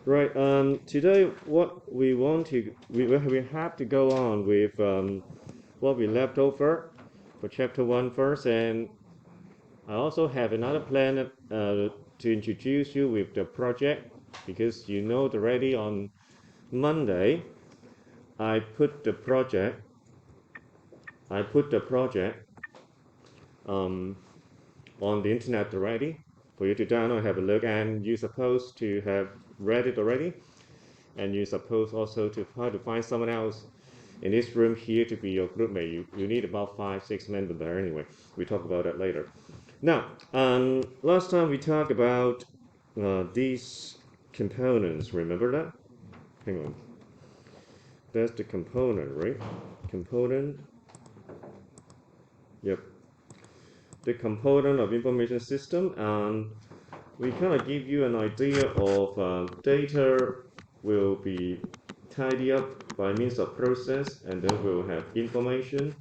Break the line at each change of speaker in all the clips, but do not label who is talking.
Right. Today, what we have to go on with what we left over for chapter one first, and I also have another plan to introduce you with the project because you know already on Monday I put the project I put the project um, on the internet already for you to download, have a look, and you're supposed to have read it already, and you're supposed also to try to find someone else in this room here to be your groupmate. You need about 5, 6 members there anyway. We talk about that later. Now, last time we talked about these components. Remember that? Hang on. That's the component, right? Component. Yep. The component of information system, and we kind of give you an idea of data will be tidied up by means of process, and then we'll have information,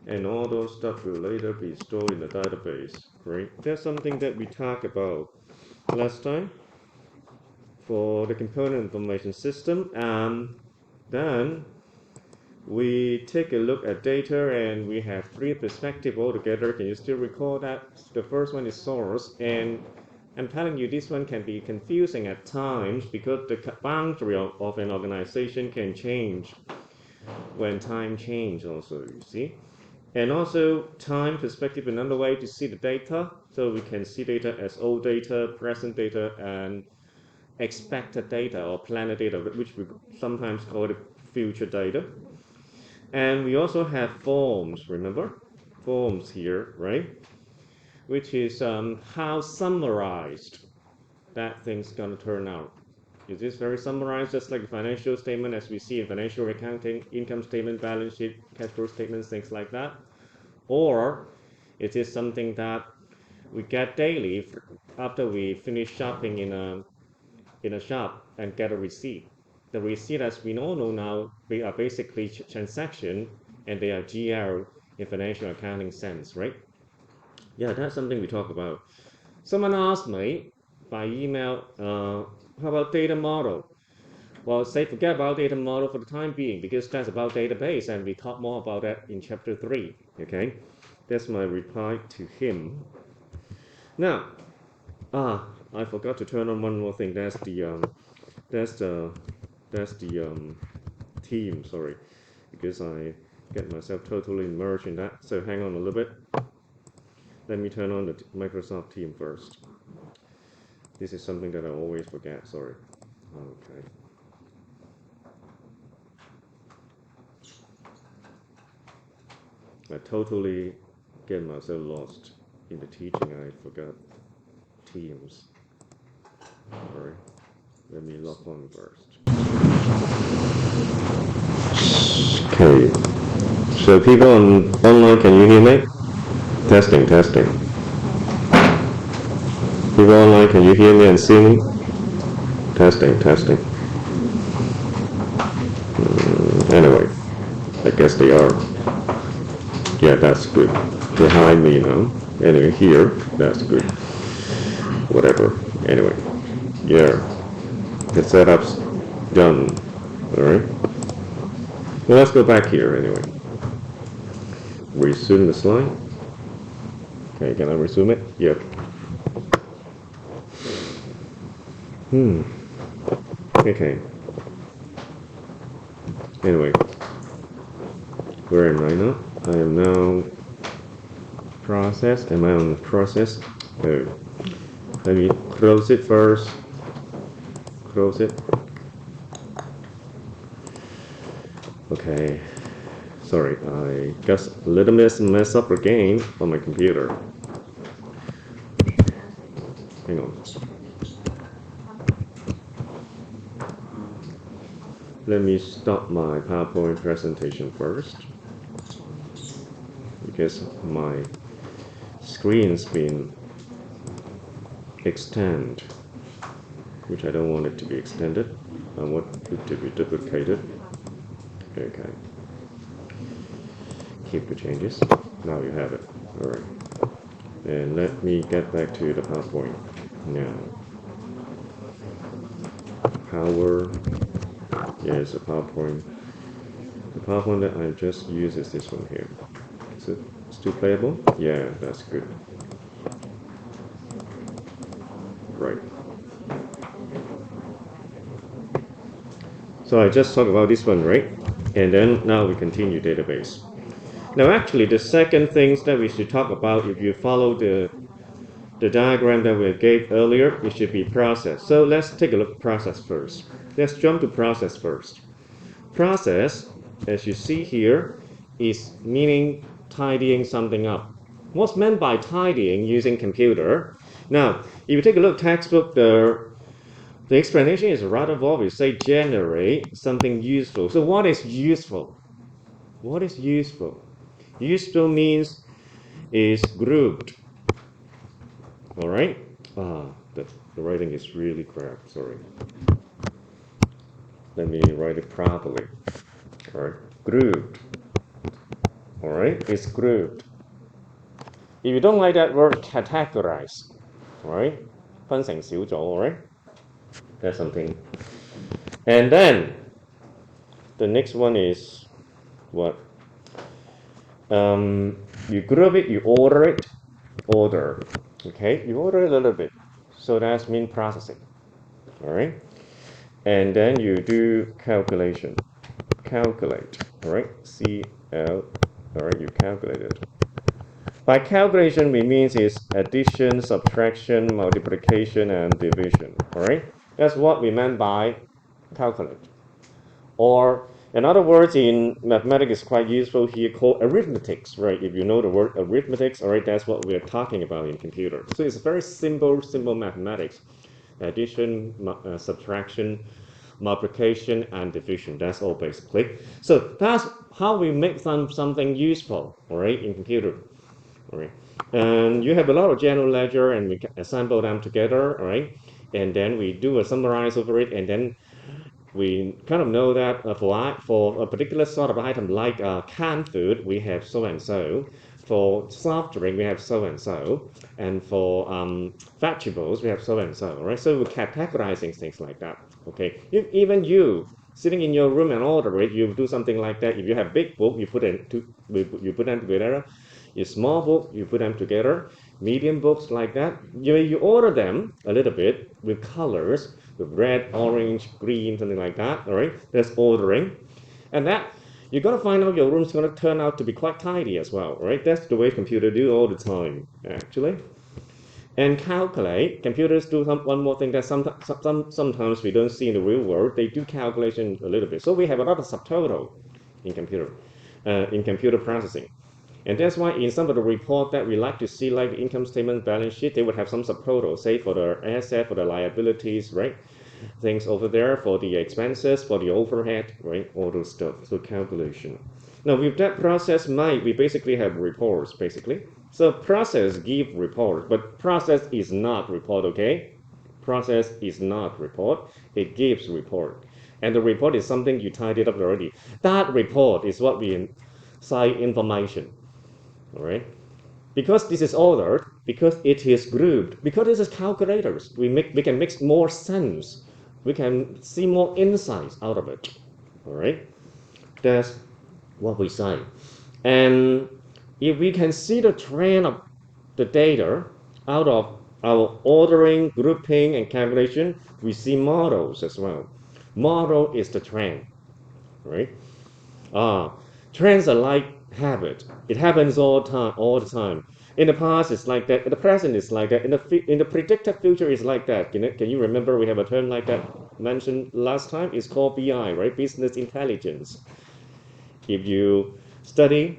and all those stuff will later be stored in the database, right? That's something that we talked about last time for the component information system, and then we take a look at data, and we have three perspectives altogether. Can you still recall that? The first one is source, and I'm telling you this one can be confusing at times because the boundary of an organization can change when time change also, you see. And also time perspective, another way to see the data. So we can see data as old data, present data, and expected data or planned data, which we sometimes call it future data. And we also have forms, remember? Forms here, right? Which is how summarized that thing's gonna turn out. Is this very summarized, just like a financial statement as we see in financial accounting, income statement, balance sheet, cash flow statements, things like that? Or is this something that we get daily after we finish shopping in a shop and get a receipt? The receipt, as we all know now, they are basically transaction, and they are GL in financial accounting sense, right? Yeah, that's something we talk about. Someone asked me by email, how about data model? Well, say forget about data model for the time being because that's about database, and we talk more about that in chapter 3. Okay, that's my reply to him. Now, I forgot to turn on one more thing. That's the that's the team. Sorry, because I get myself totally immersed in that. So hang on a little bit. Let me turn on the Microsoft team first. This is something that I always forget. Sorry. Okay. I totally get myself lost in the teaching. I forgot Teams. Sorry. Let me log on first. Okay. So people online, can you hear me? Testing, testing. People online, can you hear me and see me? Testing, testing. Anyway, I guess they are. Yeah, that's good. Behind me now. Anyway, here, that's good. Whatever. Anyway, yeah, the setup's done. All right. Well, let's go back here anyway. Resume the slide. Okay, can I resume it? Yep. Okay. Anyway, where am I now? I am now process. Am I on process? Oh. Let me close it first. Close it. Okay. Sorry, I just a little mess up again on my computer. Hang on. Let me stop my PowerPoint presentation first because my screen's been extended, which I don't want it to be extended. I want it to be duplicated. Okay. Keep the changes. Now you have it. All right. And let me get back to the PowerPoint now. power. Yeah, it's a PowerPoint. The PowerPoint that I just used is this one here. Is it still playable? Yeah, that's good. Right. So I just talked about this one, right? And then now we continue database. Now actually the second things that we should talk about, if you follow the diagram that we gave earlier, it should be process. So let's take a look at process first. Let's jump to process first. Process, as you see here, is meaning tidying something up. What's meant by tidying using computer? Now, if you take a look at textbook, the explanation is rather obvious. Say generate something useful. So what is useful? What is useful? Useful means is grouped. All right. The writing is really crap. Sorry. Let me write it properly. All right. Grouped. All right. It's grouped. If you don't like that word, categorize. All right. 分成小組. All right. That's something. And then the next one is what? You group it, you order it, order. Okay, you order it a little bit. So that's mean processing. All right. And then you do calculation. Calculate. All right. CL. All right. You calculate it. By calculation, we means is addition, subtraction, multiplication, and division. All right. That's what we meant by calculate. Or in other words, in mathematics is quite useful here called arithmetics, right? If you know the word arithmetics, all right, that's what we're talking about in computer. So it's very simple mathematics. Addition, subtraction, multiplication, and division. That's all basically. So that's how we make something useful, all right, in computer. All right. And you have a lot of general ledger and we assemble them together, all right? And then we do a summarize over it, and then we kind of know that for a particular sort of item like canned food, we have so and so. For soft drink, we have so and so. And for vegetables, we have so and so. Right? So we're categorizing things like that. Okay. If even you sitting in your room and order it, you do something like that. If you have big book, you put them together. Your small book, you put them together. Medium books like that, you order them a little bit with colors, with red, orange, green, something like that. All right, that's ordering, and that you're gonna find out your room's gonna turn out to be quite tidy as well. Right, that's the way computers do all the time, actually. And calculate, computers do one more thing that sometimes we don't see in the real world. They do calculation a little bit. So we have a lot of subtotal in computer processing. And that's why in some of the report that we like to see, like the income statement, balance sheet, they would have some subtotal, say for the asset, for the liabilities, right? Things over there for the expenses, for the overhead, right? All those stuff. So calculation. Now with that process we basically have reports, basically. So process give report, but process is not report, okay? Process is not report, it gives report. And the report is something you tidied up already. That report is what we say information. All right, because this is ordered, because it is grouped, because this is calculators, we can make more sense, we can see more insights out of it. All right, that's what we say. And if we can see the trend of the data out of our ordering, grouping, and calculation, we see models as well. Model is the trend, right? Trends are like habit. It happens all the time. In the past, it's like that. In the present, it's like that. In the predicted future, it's like that. Can you remember we have a term like that mentioned last time? It's called BI, right? Business intelligence. If you study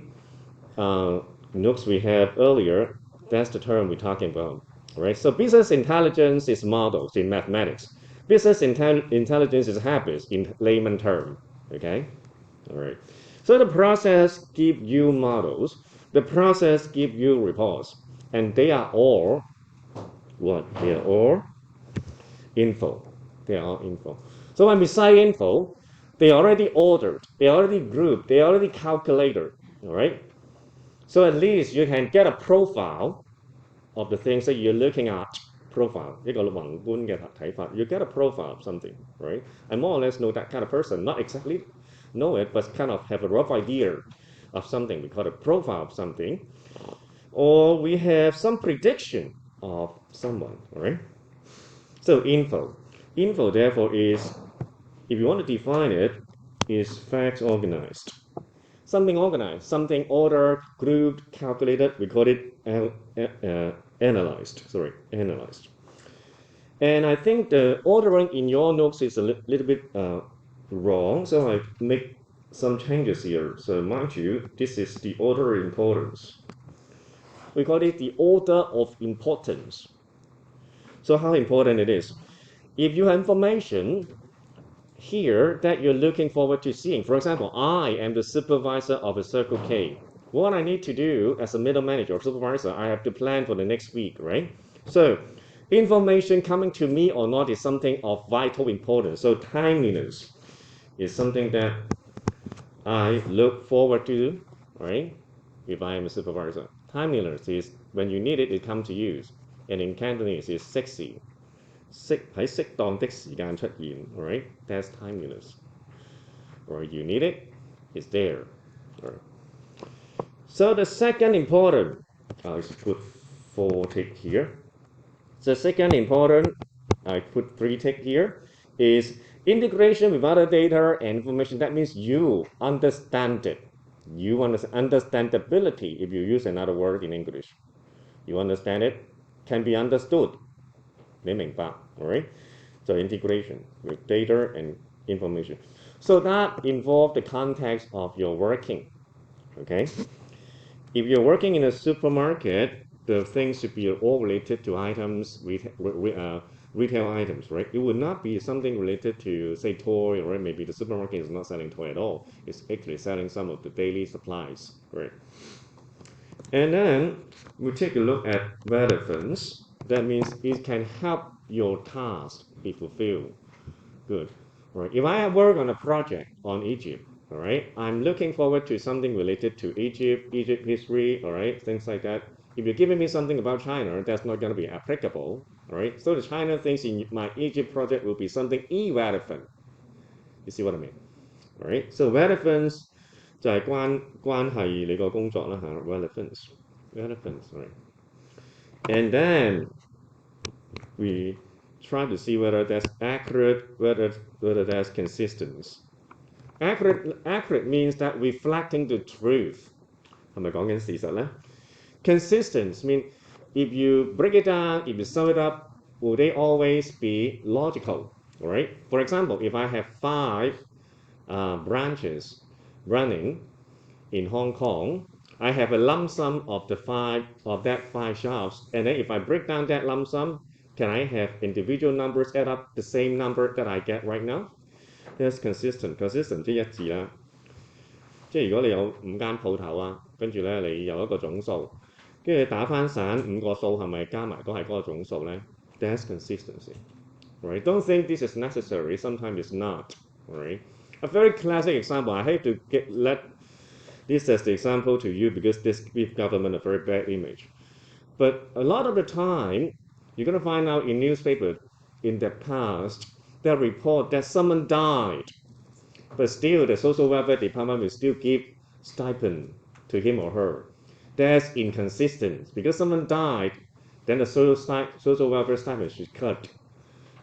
notes we have earlier, that's the term we're talking about, right? So business intelligence is models in mathematics. Business intelligence is habits in layman term. Okay, all right. So the process give you models, the process give you reports, and they are all what? They are all info. They are all info. So when we say info, they already ordered, they already grouped, they already calculated. All right. So at least you can get a profile of the things that you're looking at. profile 一個宏觀嘅睇法 you get a profile of something right I more or less know that kind of person not exactly know it but kind of have a rough idea of something we call a profile of something or we have some prediction of someone right so info therefore is if you want to define it is facts organized something ordered, grouped, calculated, we call it analyzed. And I think the ordering in your notes is a little bit wrong, so I make some changes here. So mind you, this is the order of importance. We call it the order of importance. So how important it is? If you have information here that you're looking forward to seeing. For example, I am the supervisor of a Circle K. What I need to do as a middle manager or supervisor, I have to plan for the next week, right? So information coming to me or not is something of vital importance. So timeliness is something that I look forward to, right? If I am a supervisor. Timeliness is when you need it, it comes to you. And in Cantonese, it's sexy. 喺適當的時間出現 alright that's timeliness or you need it it's there right. So the second important I put 4 tick here the second important I put 3 tick here is integration with other data and information that means you understand it you understandability if you use another word in English you understand it can be understood 你明白 alright So integration with data and information. So that involves the context of your working. Okay. If you're working in a supermarket, the things should be all related to items, retail items, right? It would not be something related to, say, toy, or maybe the supermarket is not selling toy at all. It's actually selling some of the daily supplies, right? And then we take a look at relevance. That means it can help your task be fulfilled. Good. All right. If I work on a project on Egypt, all right, I'm looking forward to something related to Egypt history, all right, things like that. If you're giving me something about China, that's not going to be applicable, all right. So the China things in my Egypt project will be something irrelevant. You see what I mean? All right. So relevance 就係關係你個工作啦嚇 relevance, right? And then we try to see whether that's accurate, whether that's consistent. Accurate means that reflecting the truth. 係咪講緊事實咧 Consistent means if you break it down, if you sum it up, will they always be logical? All right. For example, if I have 5 branches running in Hong Kong, I have a lump sum of that 5 shops, and then if I break down that lump sum, can I have individual numbers add up the same number that I get right now? That's consistent. Consistent 即係一致啦。即係如果你有5間鋪頭啊，跟住咧你有一個總數，跟住打翻散5個數係咪加埋都係嗰個總數咧 ？That's consistency. Right? Don't think this is necessary. Sometimes it's not. Right? A very classic example. I hate to let this as the example to you because this gives government a very bad image. But a lot of the time, you're going to find out in newspaper in the past that report that someone died, but still the social welfare department will still give stipend to him or her. That's inconsistent because someone died, then the social welfare stipend should cut,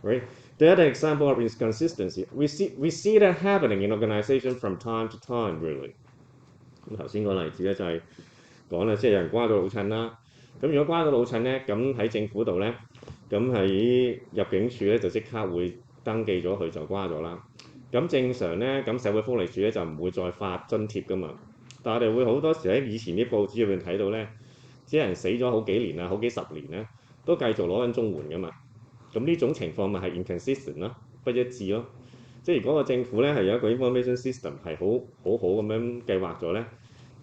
right? The other example of inconsistency, we see that happening in organization from time to time, really. 咁頭先個例子咧就係講咧，即係有人瓜咗老襯啦。咁如果瓜咗老襯咧，咁喺政府度咧，咁喺入境處咧就即刻會登記咗佢就瓜咗啦。咁正常咧，咁社會福利署咧就唔會再發津貼噶嘛。但係我哋會好多時喺以前啲報紙入邊睇到咧，啲人死咗好幾年啊，好幾十年咧，都繼續攞緊綜援噶嘛。咁呢種情況咪係 inconsistent 咯，不一致咯。即係如果個政府咧係有一個 information system 係好咁樣計劃咗咧，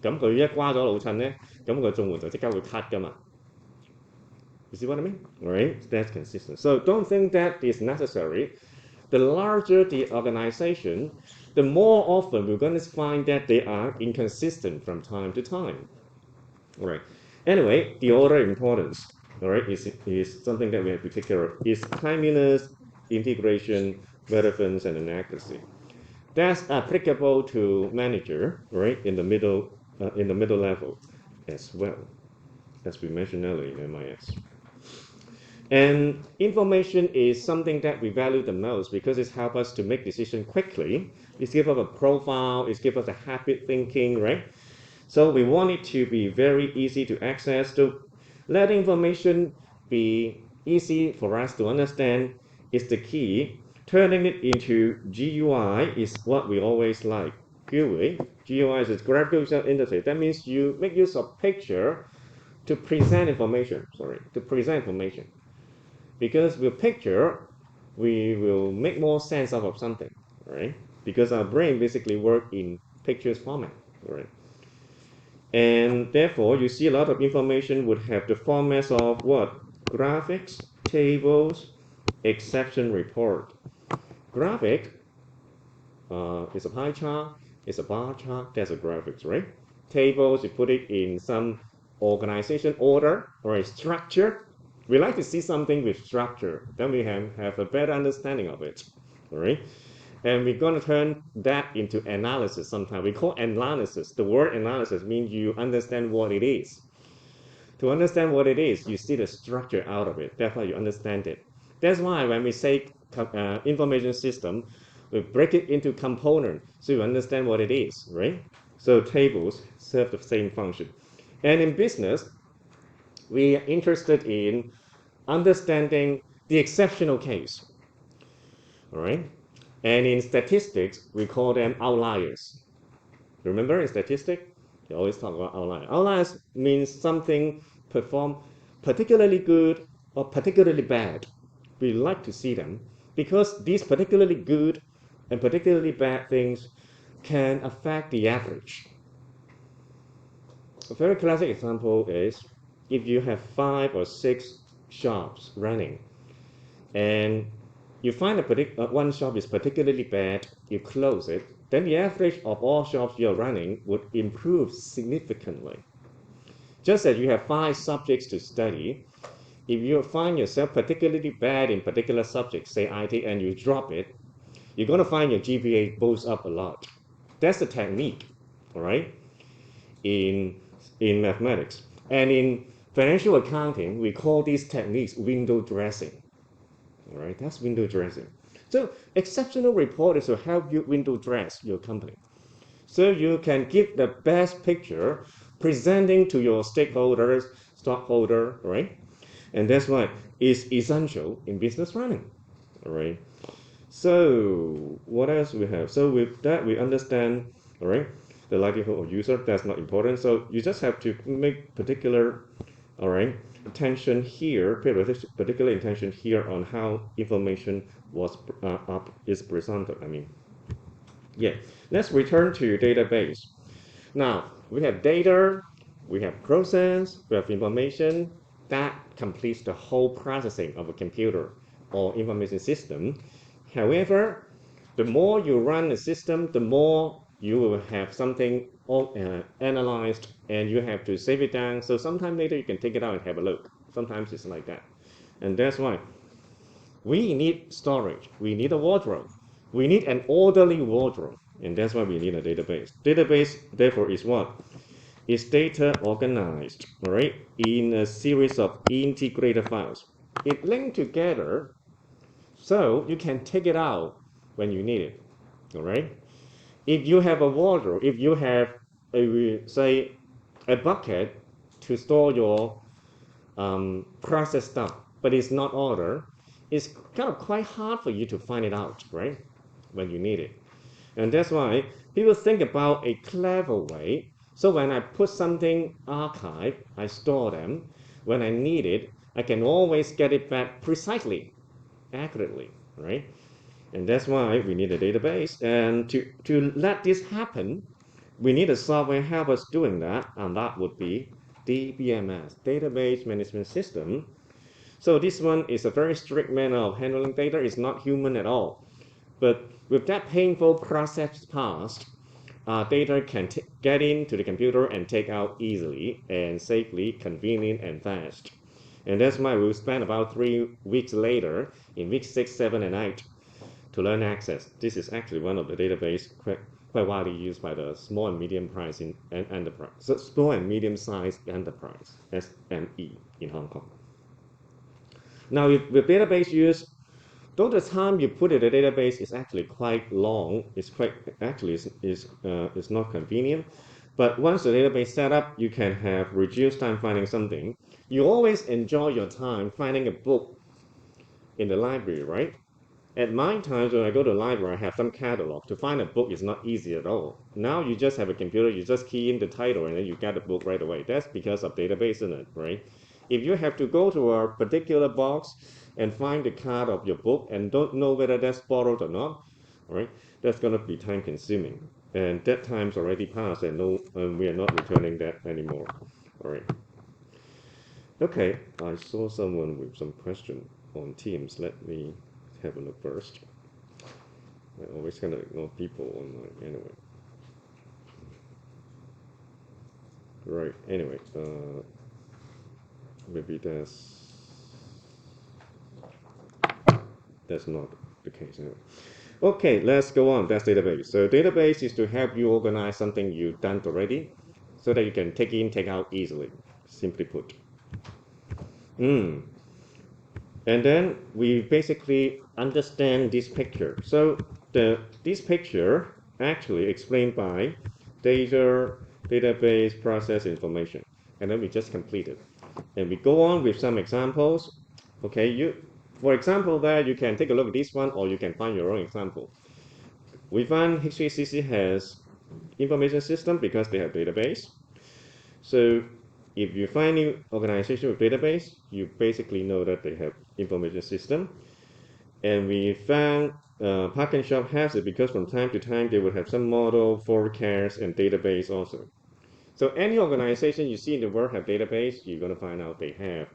咁佢一瓜咗老襯咧，咁個綜援就即刻會 cut 噶嘛。You see what I mean? Right? That's consistent. So don't think that is necessary. The larger the organization, the more often we're going to find that they are inconsistent from time to time. All right. Anyway, the order importance. all right, is something that we have to take care of. Is timeliness, integration, relevance, and accuracy. That's applicable to manager, right, in the middle level as well, as we mentioned earlier in MIS. And information is something that we value the most because it helps us to make decisions quickly. It gives us a profile, it gives us a habit thinking, right? So we want it to be very easy to access. To let information be easy for us to understand is the key. Turning it into GUI is what we always like. GUI is graphical user interface. That means you make use of picture to present information. Because with picture, we will make more sense out of something, right? Because our brain basically work in pictures format, right? And therefore, you see a lot of information would have the formats of what? Graphics, tables, exception report. Graphic is a pie chart, is a bar chart, that's a graphics, right? Tables, you put it in some organization order or a structure. We like to see something with structure, then we have a better understanding of it, all right? And we're going to turn that into analysis sometimes. We call analysis. The word analysis means you understand what it is. To understand what it is, you see the structure out of it. That's why you understand it. That's why when we say information system, we break it into components so you understand what it is, right? So tables serve the same function. And in business, we are interested in understanding the exceptional case, all right? And in statistics, we call them outliers. Remember in statistics, you always talk about outliers. Outliers means something perform particularly good or particularly bad. We like to see them because these particularly good and particularly bad things can affect the average. A very classic example is if you have 5 or 6 shops running and you find one shop is particularly bad, you close it, then the average of all shops you're running would improve significantly. Just as you have 5 subjects to study, if you find yourself particularly bad in particular subjects, say IT, and you drop it, you're going to find your GPA goes up a lot. That's the technique, all right, in mathematics. And in financial accounting, we call these techniques window dressing. All right, that's window dressing. So exceptional report is to help you window dress your company. So you can give the best picture presenting to your stakeholders, stockholder, right? And that's why it's essential in business running, all right? So what else we have? So with that, we understand, all right, the likelihood of user, that's not important. So you just have to make particular, all right, attention here, pay particular attention here on how information is presented. Yeah, let's return to database. Now, we have data, we have process, we have information that completes the whole processing of a computer or information system. However, the more you run a system, the more you will have something analyzed and you have to save it down. So sometime later you can take it out and have a look. Sometimes it's like that. And that's why we need storage. We need a wardrobe. We need an orderly wardrobe. And that's why we need a database. Database, therefore, is what? Is data organized, all right, in a series of integrated files. It linked together so you can take it out when you need it, all right? If you have a wardrobe, if you have, say, a bucket to store your process stuff, but it's not ordered, it's kind of quite hard for you to find it out, right, when you need it. And that's why people think about a clever way. So when I put something archived, I store them. When I need it, I can always get it back precisely, accurately, right? And that's why we need a database. And to let this happen, we need a software help us doing that, and that would be DBMS, Database Management System. So this one is a very strict manner of handling data. It's not human at all. But with that painful process passed, data can get into the computer and take out easily and safely, convenient and fast. And that's why we'll spend about 3 weeks later, in week 6, 7, and 8, to learn Access. This is actually one of the database quite widely used by the small and medium price in enterprise. So small and medium sized enterprise, SME in Hong Kong. Now, if the database use, though the time you put in the database is actually quite long, it's quite actually is not convenient. But once the database set up, you can have reduced time finding something. You always enjoy your time finding a book in the library, right? At my times when I go to the library, I have some catalog. To find a book is not easy at all. Now you just have a computer, you just key in the title and then you get the book right away. That's because of database, isn't it, right? If you have to go to a particular box and find the card of your book and don't know whether that's borrowed or not, right? That's gonna be time consuming. And that time's already passed and we are not returning that anymore. All right. Okay, I saw someone with some question on Teams. Let me have a look first. I always kind of ignore people online anyway. Right, anyway, maybe that's not the case anyway. Okay, let's go on. That's database. So database is to help you organize something you've done already so that you can take in, take out easily, simply put. And then we basically understand this picture. So this picture actually explained by data, database, process, information. And then we just complete it. And we go on with some examples. Okay, for example, there you can take a look at this one or you can find your own example. We find HCCC has information system because they have database. So if you find any organization with database, you basically know that they have information system. And we found Park and Shop has it because from time to time they would have some model, forecast, and database also. So any organization you see in the world have database, you're going to find out they have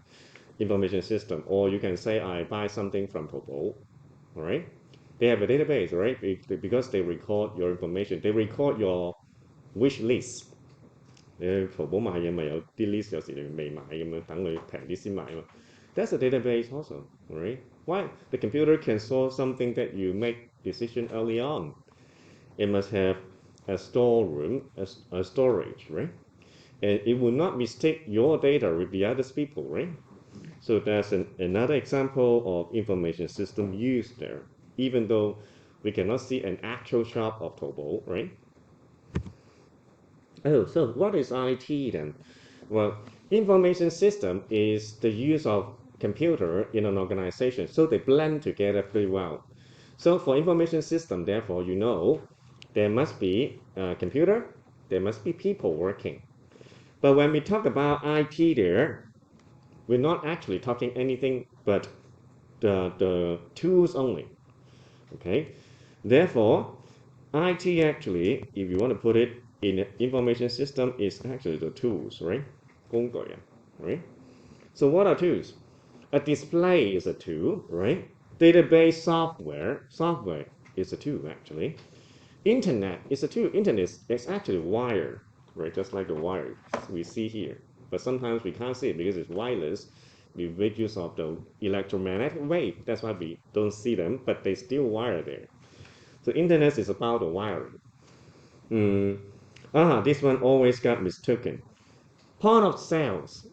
information system. Or you can say, I buy something from Topo, all right? They have a database, right? Because they record your information. They record your wish list. 你淘寶買嘢咪有啲 list 有時你未買咁樣，等佢平啲先買嘛。That's a database also, right? Why? The computer can store something that you make decision early on. It must have a storeroom, a storage, right? And it will not mistake your data with the other people, right? So that's another example of information system used there, even though we cannot see an actual shop of Tobo, right? Oh, so what is IT then? Well, information system is the use of computer in an organization, so they blend together pretty well. So for information system, therefore, you know, there must be a computer, there must be people working. But when we talk about IT there, we're not actually talking anything but the tools only, okay? Therefore, IT actually, if you want to put it in information system, is actually the tools, right? 工具, right? So what are tools? A display is a tool, right? Database software is a tool actually. Internet is a tool. Internet is actually wire, right? Just like the wire we see here. But sometimes we can't see it because it's wireless. We make use of the electromagnetic wave. That's why we don't see them, but they still wire there. So internet is about the wiring. This one always got mistaken. Point of sales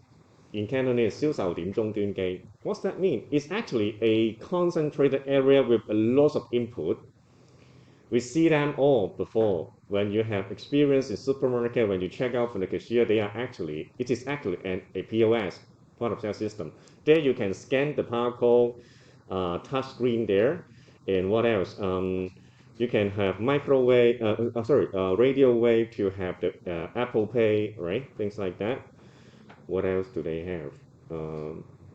in Cantonese 銷售點終端機. What's that mean? It's actually a concentrated area with a lot of input. We see them all before. When you have experience in supermarket, when you check out from the cashier, it is actually a POS, point of sale system. There you can scan the barcode, touch screen there, and what else? You can have radio wave to have the Apple Pay, right? Things like that. What else do they have?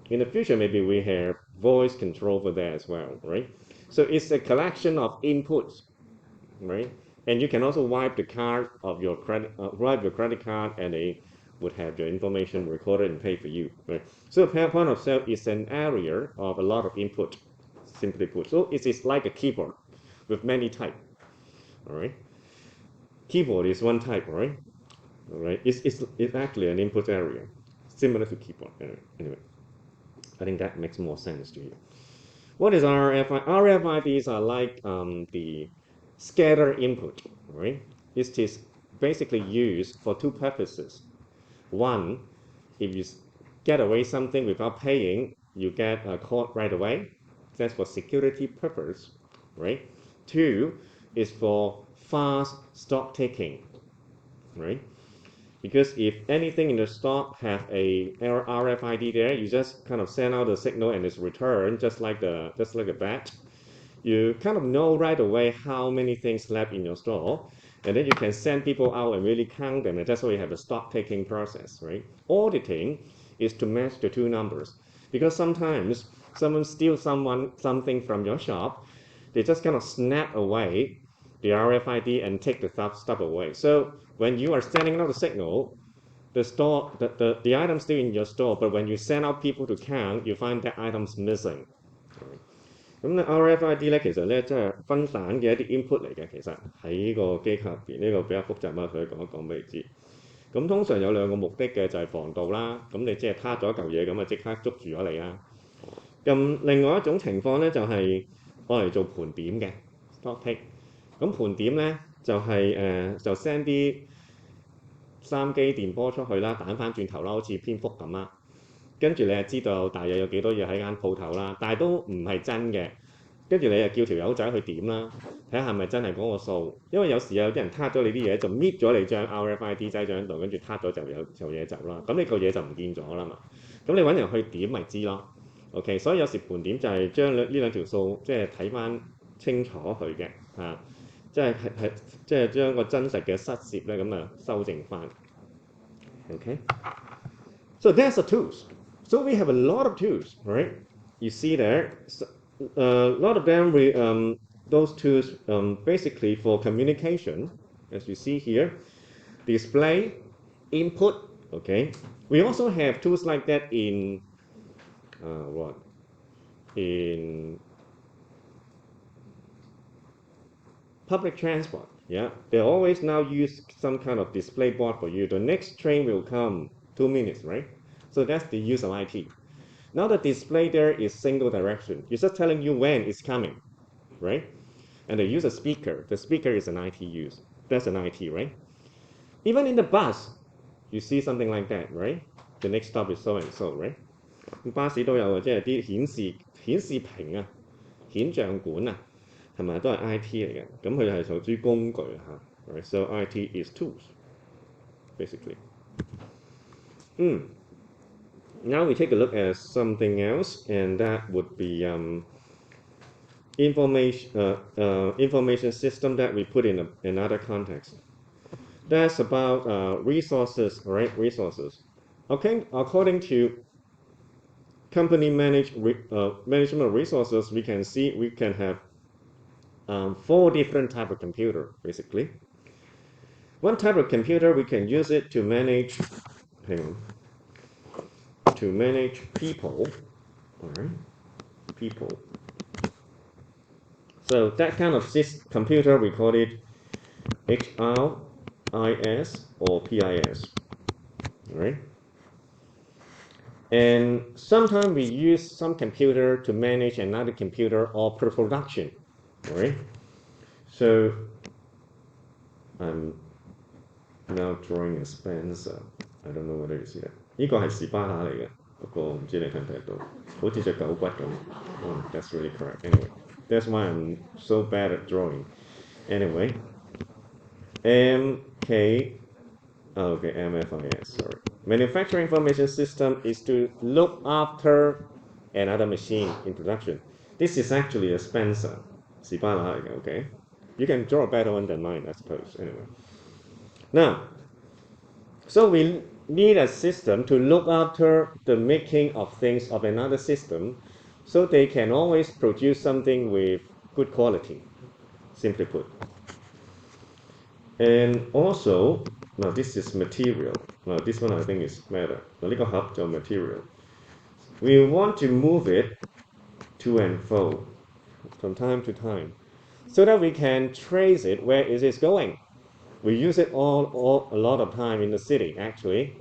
In the future, maybe we have voice control for that as well, right? So it's a collection of inputs, right? And you can also wipe the card of your wipe your credit card, and they would have your information recorded and paid for you, right? So point of sale is an area of a lot of input, simply put. So it is like a keyboard with many types, all right? Keyboard is one type, right? All right, it's actually an input area, similar to keyboard, anyway. I think that makes more sense to you. What is RFID? RFIDs are like the scatter input, right? It is basically used for two purposes. One, if you get away something without paying, you get caught right away. That's for security purpose, right? Two is for fast stock taking, right? Because if anything in the stock have a RFID there, you just kind of send out a signal and it's returned just like a bat. You kind of know right away how many things left in your store, and then you can send people out and really count them, and that's why you have a stock taking process, right? Auditing is to match the two numbers, because sometimes someone steals something from your shop, they just kind of snap away the RFID and take the stuff away. So when you are sending out a signal, the item's still in your store, but when you send out people to count, you find that item's missing. 咁咧 RFID 咧，其實咧即係分散嘅一啲 input 嚟嘅，其實喺個機構入邊呢個比較複雜啊，佢講一講俾你知。咁通常有兩個目的嘅，就係防盜啦。咁你即係撻咗一嚿嘢，咁啊即刻捉住咗你啦。咁另外一種情況咧，就係我嚟做盤點嘅 stock take。咁盤點咧就係、就 send 啲三機電波出去啦，彈翻轉頭啦，好似蝙蝠咁啦。跟住你就知道大約有幾多嘢喺間鋪頭啦，但係都唔係真嘅。跟住你就叫條友仔去點啦，睇下係咪真係嗰個數。因為有時有啲人撻咗你啲嘢，就搣咗你張 RFID 擠咗喺度，跟住撻咗就嘢走啦。咁你個嘢就唔見咗啦嘛。咁你揾人去點咪知咯。OK， 所以有時盤點就係將呢兩條數即係睇翻清楚佢嘅嚇，即係將個真實嘅失竊咧咁啊修正翻。OK，so that's the tools. So we have a lot of tools, right? You see there, a lot of them, those tools basically for communication, as you see here, display, input, okay? We also have tools like that in, in public transport, yeah? They always now use some kind of display board for you. The next train will come 2 minutes, right? So that's the use of IT. Now the display there is single direction. It's just telling you when it's coming, right? And they use a speaker. The speaker is an IT use. That's an IT, right? Even in the bus, you see something like that, right? The next stop is so and so, right? 巴士都有嘅，即係啲顯示屏啊、顯像管啊，係咪都係 IT 嚟嘅？咁佢係屬於工具嚇，right? So IT is tools, basically. Now we take a look at something else, and that would be information system that we put in another context. That's about resources, right? Resources. Okay, according to company management of resources, we can see we can have 4 different types of computer, basically. One type of computer, we can use it to manage, people, all right? People. So that kind of computer, we call it HRIS or PIS, all right? And sometimes we use some computer to manage another computer or production, all right? So I'm now drawing a Spencer. I don't know whether you see that. 呢個係士巴拿嚟嘅，不過唔知你睇唔睇到，好似隻狗骨咁。That's really correct. Anyway, that's why I'm so bad at drawing. Anyway, MFIS, sorry. Manufacturing information system is to look after another machine in production. This is actually a Spencer, 士巴拿嚟嘅, okay? You can draw a better one than mine, I suppose. Anyway. Now, so we need a system to look after the making of things of another system so they can always produce something with good quality, simply put. And also, now this is material. Now this one I think is better. Now this is material. We want to move it to and fro from time to time so that we can trace it where it is going. We use it a lot of time in the city, actually.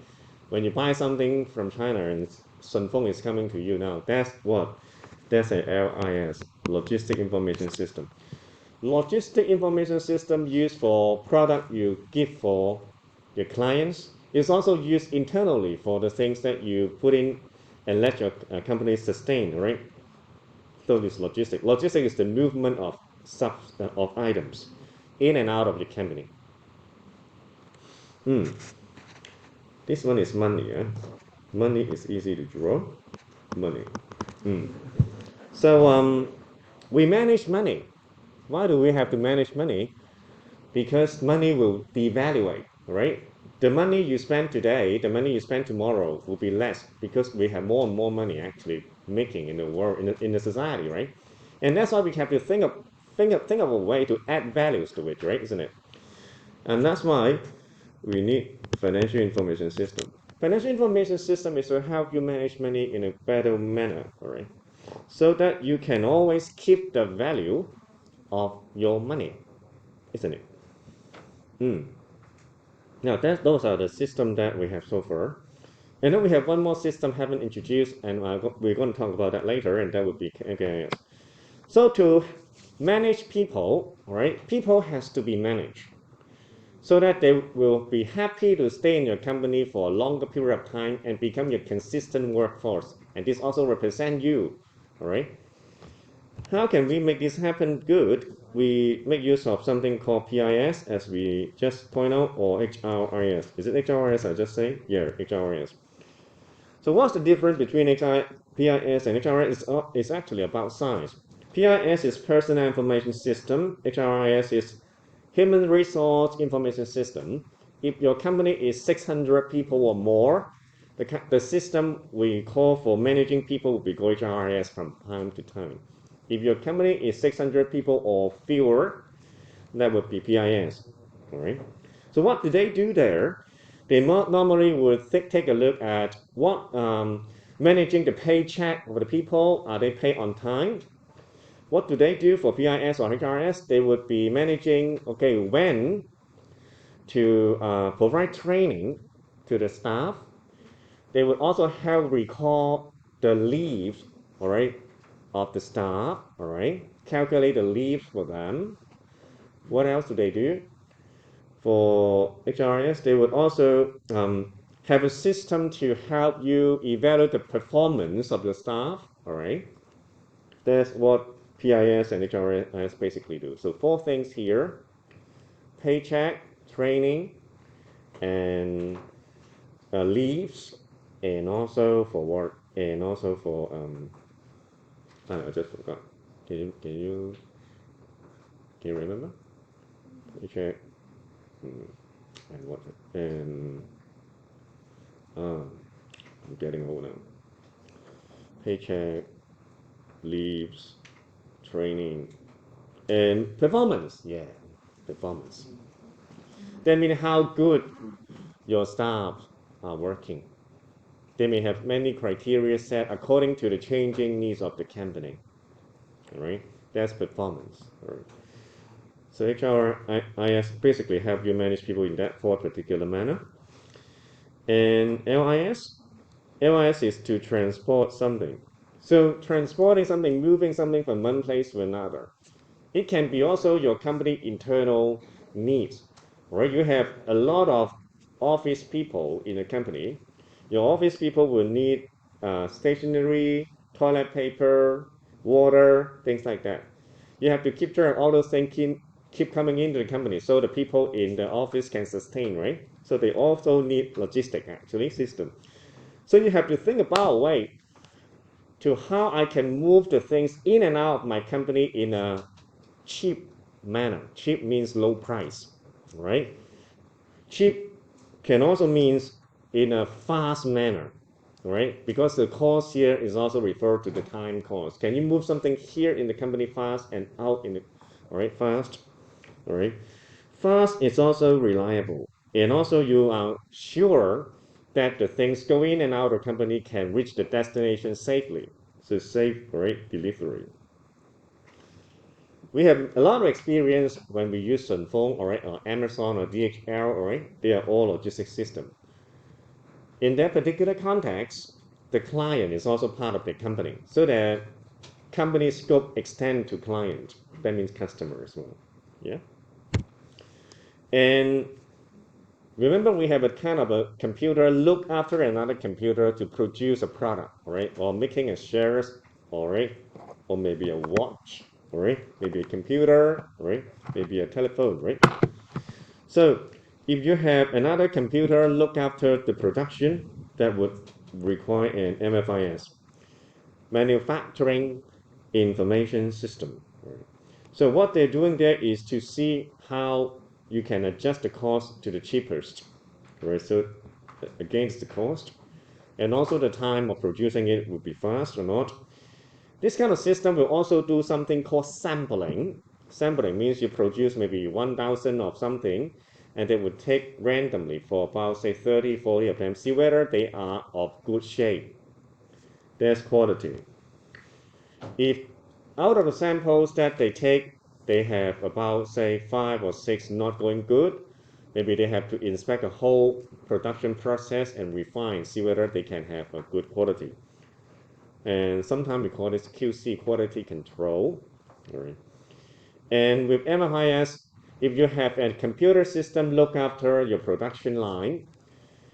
When you buy something from China and Sun Feng is coming to you now. That's what? That's a LIS, Logistic Information System. Logistic Information System used for product you give for your clients. It's also used internally for the things that you put in and let your company sustain, right? So this logistic. Logistic is the movement of of items in and out of the company. This one is money. Money is easy to draw. Money. So we manage money. Why do we have to manage money? Because money will devaluate, right? The money you spend today, the money you spend tomorrow will be less because we have more and more money actually making in the world, in the society, right? And that's why we have to think of a way to add values to it, right? Isn't it? And that's why we need financial information system. Financial information system is to help you manage money in a better manner, all right? So that you can always keep the value of your money, isn't it? Now those are the systems that we have so far. And then we have one more system haven't introduced, and we're going to talk about that later, and that would be KIS. So to manage people, right? People has to be managed so that they will be happy to stay in your company for a longer period of time and become your consistent workforce. And this also represents you, all right? How can we make this happen good? We make use of something called PIS, as we just point out, or HRIS. Is it HRIS I just say? Yeah, HRIS. So what's the difference between PIS and HRIS? It's actually about size. PIS is Personal Information System. HRIS is Human Resource Information System. If your company is 600 people or more, the system we call for managing people will be called HRIS from time to time. If your company is 600 people or fewer, that would be PIS. All right. So what do they do there? They normally would take a look at what managing the paycheck of the people. Are they paid on time? What do they do for PIS or HRS? They would be managing, okay, when to provide training to the staff. They would also help record the leaves, all right, of the staff, all right, calculate the leaves for them. What else do they do? For HRS, they would also have a system to help you evaluate the performance of the staff, all right? That's what PIS and HRS basically do. So 4 things here: paycheck, training, and leaves, and also for work, and also for I just forgot. Can you remember? Paycheck, and what? And I'm getting old now. Paycheck, leaves, training, and performance. Yeah, performance. That means how good your staff are working. They may have many criteria set according to the changing needs of the company. All right, that's performance. All right. So HRIS basically help you manage people in that 4 particular manner. And LIS is to transport something. So transporting something, moving something from one place to another. It can be also your company internal needs, right? You have a lot of office people in a company. Your office people will need stationery, toilet paper, water, things like that. You have to keep track of all those things keep coming into the company so the people in the office can sustain, right? So they also need logistic actually system. So you have to think about a way to how I can move the things in and out of my company in a cheap manner. Cheap means low price, right? Cheap can also means in a fast manner, right? Because the cost here is also referred to the time cost. Can you move something here in the company fast and out in the, all right, fast, all right? Fast is also reliable, and also you are sure that the things go in and out of the company can reach the destination safely. So safe, right, delivery. We have a lot of experience when we use Sun Feng, all right, or Amazon or DHL, all right. They are all logistics system. In that particular context, the client is also part of the company. So the company scope extend to client. That means customer as well. Yeah. And remember, we have a kind of a computer look after another computer to produce a product, right? Or making a shares, all right? Or maybe a watch, all right? Maybe a computer, right? Maybe a telephone, right? So if you have another computer look after the production, that would require an MFIS, manufacturing information system. Right? So what they're doing there is to see how you can adjust the cost to the cheapest, right? So against the cost, and also the time of producing it would be fast or not. This kind of system will also do something called sampling. Sampling means you produce maybe 1,000 of something, and they would take randomly for about say 30, 40 of them, see whether they are of good shape. There's quality. If out of the samples that they take, they have about say 5 or 6 not going good, maybe they have to inspect the whole production process and refine, see whether they can have a good quality. And sometimes we call this QC, quality control. Right? And with MFIS, if you have a computer system look after your production line,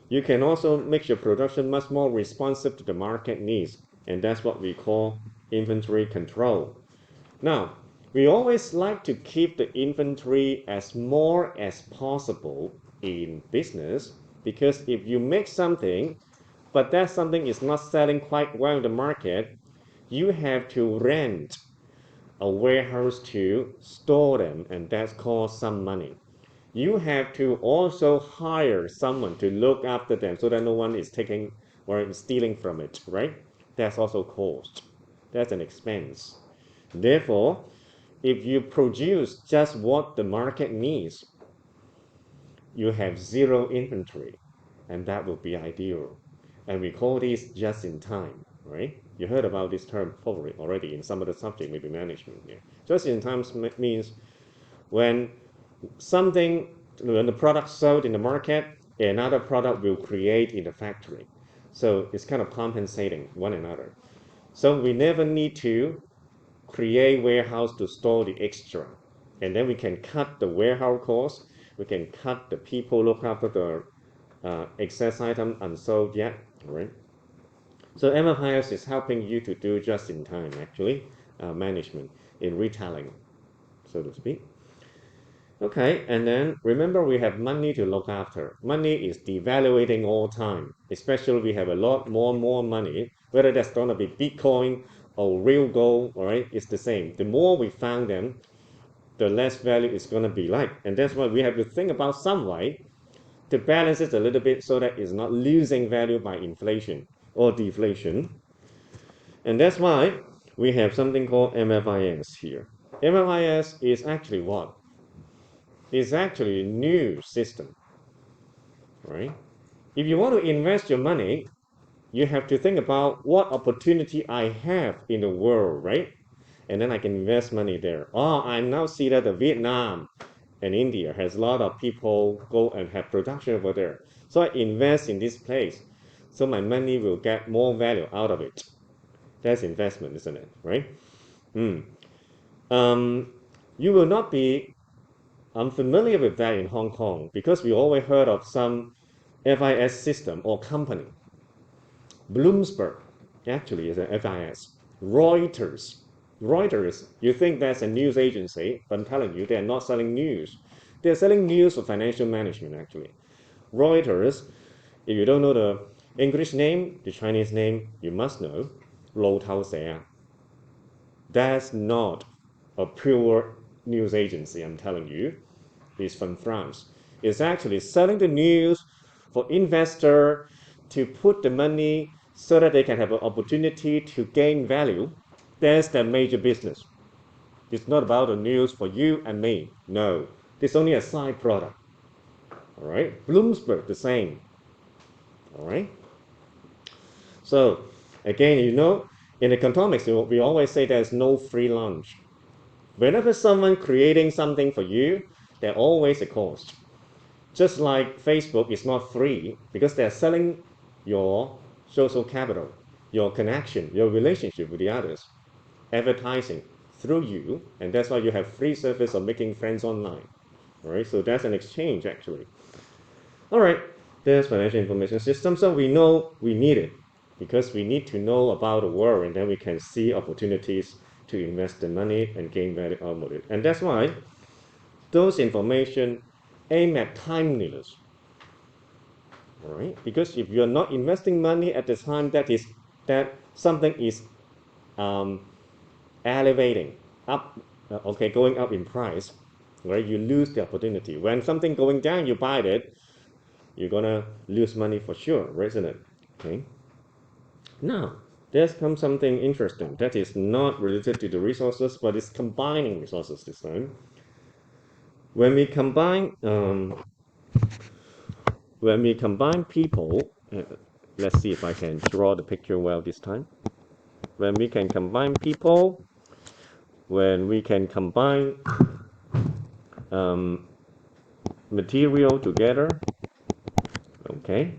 you can also make your production much more responsive to the market needs. And that's what we call inventory control. Now, we always like to keep the inventory as more as possible in business, because if you make something, but that something is not selling quite well in the market, you have to rent a warehouse to store them, and that costs some money. You have to also hire someone to look after them so that no one is taking or stealing from it, right? That's also cost. That's an expense. Therefore, if you produce just what the market needs, you have zero inventory, and that would be ideal. And we call this just in time, right? You heard about this term probably already in some of the subject, maybe management. Yeah. Just in time means when when the product sold in the market, another product will create in the factory. So it's kind of compensating one another. So we never need to create warehouse to store the extra. And then we can cut the warehouse cost. We can cut the people look after the excess item unsold yet, right? So MFIS is helping you to do just in time, actually, management in retailing, so to speak. Okay, and then remember we have money to look after. Money is devaluating all time, especially we have a lot more money, whether that's going to be Bitcoin or real gold, all right, it's the same. The more we found them, the less value it's going to be like. And that's why we have to think about some way to balance it a little bit so that it's not losing value by inflation or deflation. And that's why we have something called MFIS here. MFIS is actually what? It's actually a new system, right? If you want to invest your money, you have to think about what opportunity I have in the world, right? And then I can invest money there. Oh, I now see that the Vietnam and India has a lot of people go and have production over there. So I invest in this place. So my money will get more value out of it. That's investment, isn't it? Right? You will not be unfamiliar with that in Hong Kong because we always heard of some FIS system or company. Bloomberg actually is an FIS. Reuters, you think that's a news agency, but I'm telling you, they're not selling news. They're selling news for financial management, actually. Reuters, if you don't know the English name, the Chinese name, you must know, 路透社. That's not a pure news agency, I'm telling you. It's from France. It's actually selling the news for investor to put the money so that they can have an opportunity to gain value. That's their major business. It's not about the news for you and me. No, it's only a side product. All right. Bloomberg, the same. All right. So again, in economics, we always say there's no free lunch. Whenever someone creating something for you, there's always a cost. Just like Facebook is not free because they're selling your social capital. your connection, your relationship with the others, advertising through you, and that's why you have free service of making friends online. All right, so that's an exchange actually. All right, there's financial information system. So we know we need it because we need to know about the world, and then we can see opportunities to invest the money and gain value out of it. And that's why those information aim at timeliness. All right, because if you're not investing money at the time that something is um, elevating up, going up in price, right? You lose the opportunity. When something going down, you buy it, you're gonna lose money for sure, right? Isn't it? Okay. Now, there's come something interesting that is not related to the resources, but it's combining resources this time. When we combine, people, let's see if I can draw the picture well this time. When we can combine people, when we can combine um, material together, okay,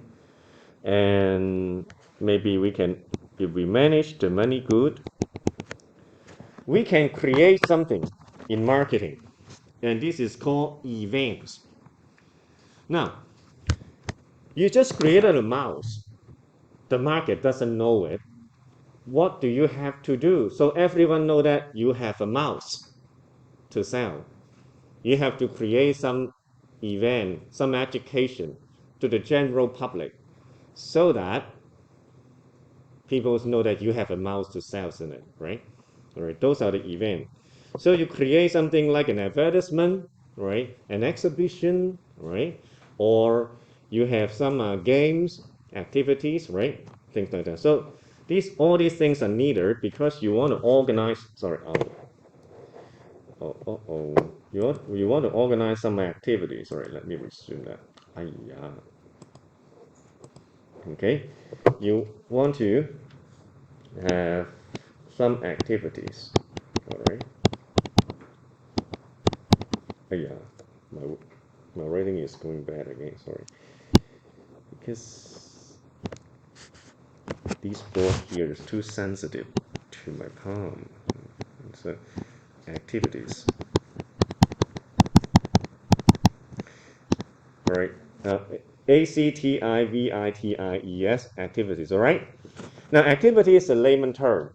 and maybe we can, if we manage the money good, we can create something in marketing, and this is called events. Now, you just created a mouse. The market doesn't know it. What do you have to do? So everyone know that you have a mouse to sell. You have to create some event, some education to the general public so that people know that you have a mouse to sell in it, right? All right, those are the events. So you create something like an advertisement, right? An exhibition, right? Or you have some games, activities, right? Things like that. So all these things are needed because you want to organize. Sorry, you want to organize some activities. Sorry, let me resume that. Okay, you want to have some activities. All right. My my writing is going bad again. Sorry, because this board here is too sensitive to my palm. So activities. All right. activities, activities. All right. Now, activity is a layman term.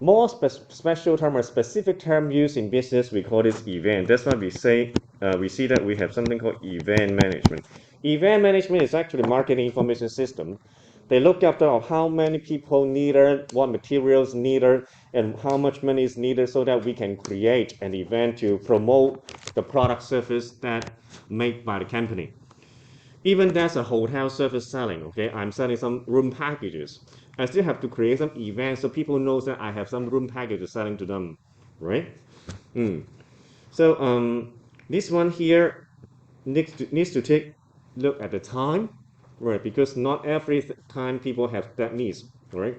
More special term or specific term used in business, we call this event. That's why we see that we have something called event management. Event management is actually marketing information system. They look after how many people needed, what materials needed, and how much money is needed so that we can create an event to promote the product service that made by the company. Even that's a hotel service selling, okay? I'm selling some room packages. I still have to create some events so people know that I have some room packages selling to them, right? So this one here needs to take look at the time, right? Because not every time people have that needs, right?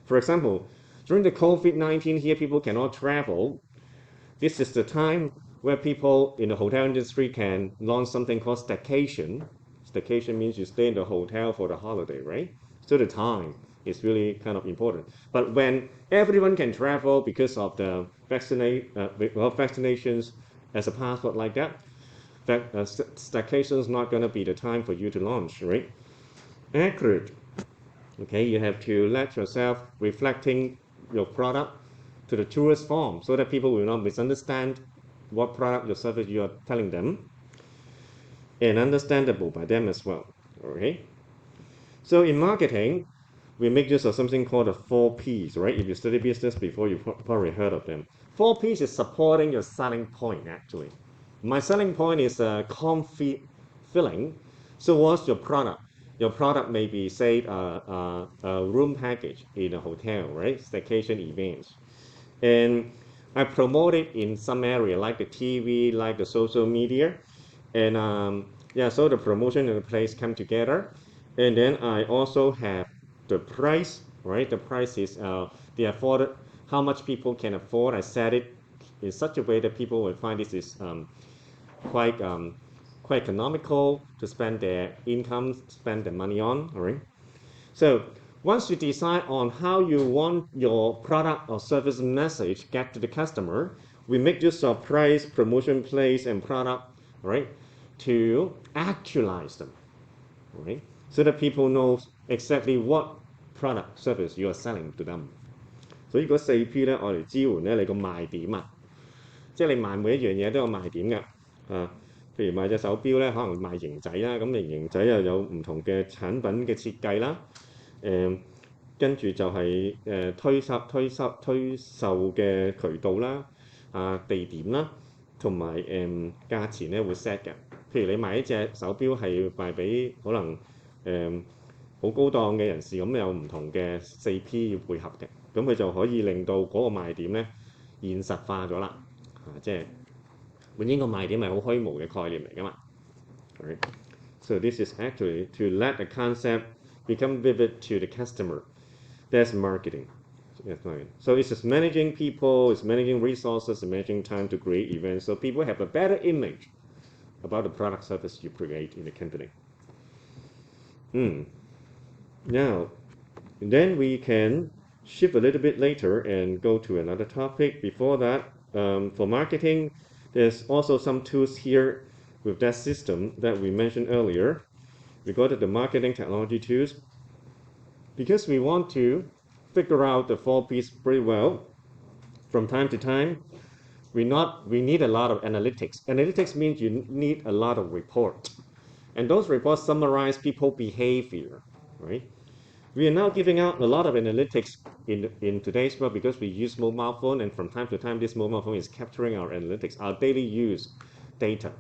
For example, during the COVID-19 here, people cannot travel. This is the time where people in the hotel industry can launch something called staycation. Staycation means you stay in the hotel for the holiday, right? So the time is really kind of important. But when everyone can travel because of the vaccinations as a passport like that, staycation is not going to be the time for you to launch, right? Accurate. Okay, you have to let yourself reflecting your product to the truest form so that people will not misunderstand what product or service you are telling them, and understandable by them as well. Okay, so in marketing, we make use of something called the 4Ps, right? If you study business before, you probably heard of them. 4Ps is supporting your selling point actually. My selling point is a comfy feeling. So what's your product? Your product may be, say, a room package in a hotel, right? Staycation events. And I promote it in some area like the TV, like the social media. And yeah, so the promotion and the place come together. And then I also have the price, right? The price is the afford, how much people can afford. I set it in such a way that people will find this is quite quite economical to spend their income, spend their money on. All right. So Once you decide on how you want your product or service message get to the customer, we make use of price, promotion, place, and product, right, to actualize them, right, so that people know exactly what product service you are selling to them. 所以嗰4P 咧，我嚟支援咧你個賣點啊，即係你賣每一樣嘢都有賣點㗎。譬如賣隻手錶咧，可能賣型仔啦，咁你型仔又有唔同嘅產品嘅設計啦，跟住就係推售嘅渠道啦，地點啦，同埋價錢咧會 set 嘅。譬如你賣一隻手錶係賣俾可能好高檔嘅人士，咁有唔同嘅4P 要配合嘅，咁佢就可以令到嗰個賣點咧現實化咗啦。即係本應個賣點係好虛無嘅概念嚟㗎嘛。Right? So this is actually to let the concept become vivid to the customer. That's marketing. So it's just managing people, it's managing resources, and managing time to create events, so people have a better image about the product service you create in the company. Now, then we can shift a little bit later and go to another topic. Before that, for marketing, there's also some tools here with that system that we mentioned earlier. We go to the marketing technology tools. Because we want to figure out the 4Ps pretty well, from time to time, we need a lot of analytics. Analytics means you need a lot of reports. And those reports summarize people's behavior, right? We are now giving out a lot of analytics in today's world because we use mobile phone, and from time to time this mobile phone is capturing our analytics, our daily use data,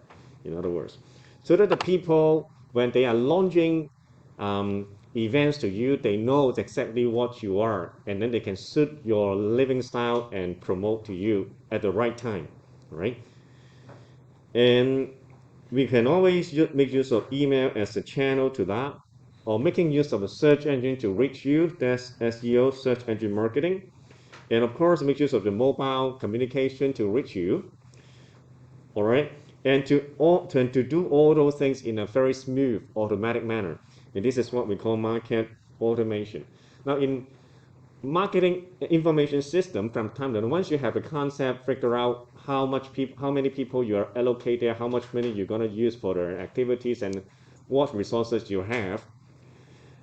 in other words. So that the people, when they are launching events to you, they know exactly what you are, and then they can suit your living style and promote to you at the right time, right? And we can always make use of email as a channel to that, or making use of a search engine to reach you. That's SEO, search engine marketing. And of course, make use of the mobile communication to reach you. All right, and to do all those things in a very smooth, automatic manner. And this is what we call market automation. Now, in marketing information system, from time to time, once you have a concept, figure out how many people you are allocated, how much money you're going to use for their activities, and what resources you have,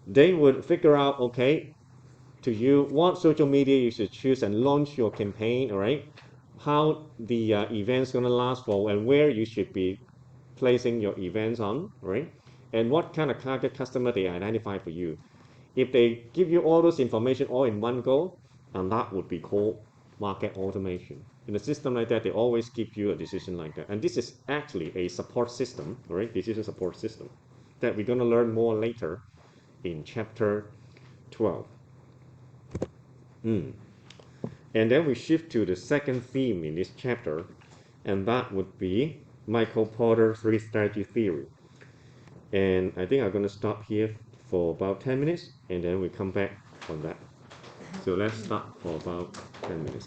they would figure out, okay, to you what social media you should choose and launch your campaign, all right? How the event's going to last for, and where you should be placing your events on, right? And what kind of target customer they identify for you. If they give you all those information all in one go, and that would be called market automation. In a system like that, they always give you a decision like that. And this is actually a support system, right? Decision support system that we're going to learn more later in chapter 12. And then we shift to the second theme in this chapter, and that would be Michael Porter's 3 strategy theory. And I think I'm going to stop here for about 10 minutes, and then we come back on that. So let's stop for about 10 minutes.